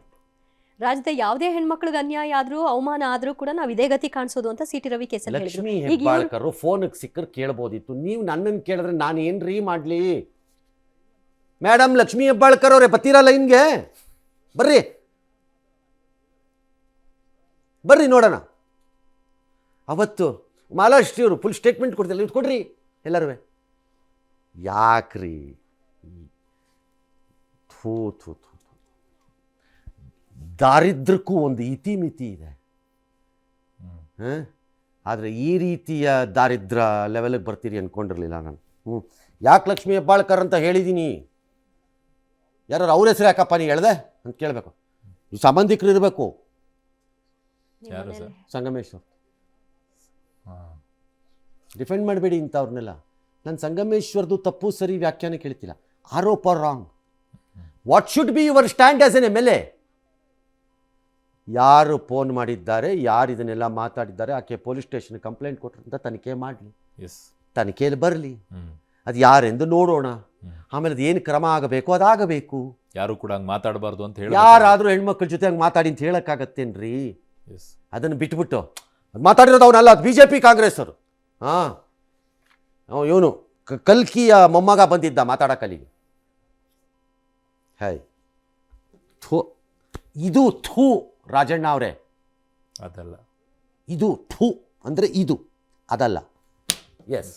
ರಾಜ್ಯದ ಯಾವುದೇ ಹೆಣ್ಮಕ್ಳಿಗೆ ಅನ್ಯಾಯ ಆದ್ರೂ ಅವಮಾನ ಆದ್ರೂ ಕೂಡ ನಾವು ಇದೇ ಗತಿ ಕಾಣಿಸೋದು ಅಂತ ಸಿಟಿ ರವಿ ಕೇಸಲ್ಲಿ ಹೇಳಿದ್ರು. ಲಕ್ಷ್ಮೀ ಹೆಬ್ಬಾಳ್ಕರ್ ಫೋನ್ಗೆ ಸಿಕ್ಕರು ಕೇಳ್ಬೋದಿತ್ತು, ನೀವು ನನ್ನನ್ನು ಕೇಳಿದ್ರೆ ನಾನು ಏನ್ರೀ ಮಾಡಲಿ? ಮೇಡಮ್ ಲಕ್ಷ್ಮೀ ಹೆಬ್ಬಾಳ್ಕರ್ ಅವರೇ ಬತ್ತೀರಾ ಲೈನ್ಗೆ? ಬರ್ರಿ ನೋಡೋಣ. ಅವತ್ತು ಮಾಲಾಶ್ರೀ ಅವರು ಫುಲ್ ಸ್ಟೇಟ್ಮೆಂಟ್ ಕೊಡ್ತಿಲ್ಲ, ಇದು ಕೊಡ್ರಿ ಎಲ್ಲರೂ. ಯಾಕ್ರಿ ಥೂ ಥೂ ಥೂ, ದಾರಿದ್ರ್ಯಕ್ಕೂ ಒಂದು ಇತಿಮಿತಿ ಇದೆ. ಆದರೆ ಈ ರೀತಿಯ ದಾರಿದ್ರ್ಯ ಲೆವೆಲ್ಗೆ ಬರ್ತೀರಿ ಅಂದ್ಕೊಂಡಿರಲಿಲ್ಲ ನಾನು. ಯಾಕೆ ಲಕ್ಷ್ಮೀ ಹೆಬ್ಬಾಳ್ಕರ್ ಅಂತ ಹೇಳಿದ್ದೀನಿ? ಯಾರು ಅವ್ರ ಹೆಸರು ಯಾಕಪ್ಪ ನೀ ಹೇಳ್ದೆ ಅಂತ ಕೇಳಬೇಕು. ಸಂಬಂಧಿಕರು ಇರಬೇಕು. ಯಾರು ಸರ್? ಸಂಗಮೇಶ್ವರ್. ಡಿಫೆಂಡ್ ಮಾಡಬೇಡಿ ಇಂಥವ್ರನ್ನೆಲ್ಲ. ನಾನು ಸಂಗಮೇಶ್ವರ್ದು ತಪ್ಪು ಸರಿ ವ್ಯಾಖ್ಯಾನ ಕೇಳ್ತಿಲ್ಲ, ಆರೋಪ wrong. What should be your stand as N MLA? ಯಾರು ಫೋನ್ ಮಾಡಿದ್ದಾರೆ, ಯಾರು ಇದನ್ನೆಲ್ಲ ಮಾತಾಡಿದ್ದಾರೆ, ಆಕೆ ಪೊಲೀಸ್ ಸ್ಟೇಷನ್ ಕಂಪ್ಲೇಂಟ್ ಕೊಟ್ಟರು ಅಂತ ತನಿಖೆ ಮಾಡಲಿ, ತನಿಖೆಯಲ್ಲಿ ಬರಲಿ, ಅದು ಯಾರೆಂದು ನೋಡೋಣ. ಆಮೇಲೆ ಅದು ಏನು ಕ್ರಮ ಆಗಬೇಕು ಅದಾಗಬೇಕು. ಯಾರು ಕೂಡ ಹಂಗೆ ಮಾತಾಡಬಾರ್ದು ಅಂತ ಹೇಳಿ, ಯಾರಾದರೂ ಹೆಣ್ಮಕ್ಳ ಜೊತೆ ಹಂಗೆ ಮಾತಾಡಿ ಅಂತ ಹೇಳೋಕ್ಕಾಗತ್ತೇನ್ರಿ? ಅದನ್ನು ಬಿಟ್ಬಿಟ್ಟು ಮಾತಾಡಿರೋದು ಅವನಲ್ಲ, ಅದು BJP ಕಾಂಗ್ರೆಸ್ ಅವರು. ಇವನು ಕಲ್ಕಿಯ ಮೊಮ್ಮಗ ಬಂದಿದ್ದ ಮಾತಾಡೋಕ್ಕಲ್ಲಿಗೆ. ಹೈ ಥೂ, ಇದು ಥೂ ರಾಜಣ್ಣ ಅವರೇ, ಅದಲ್ಲ. ಇದು ಥೂ ಅಂದರೆ ಇದು ಅದಲ್ಲ. ಎಸ್.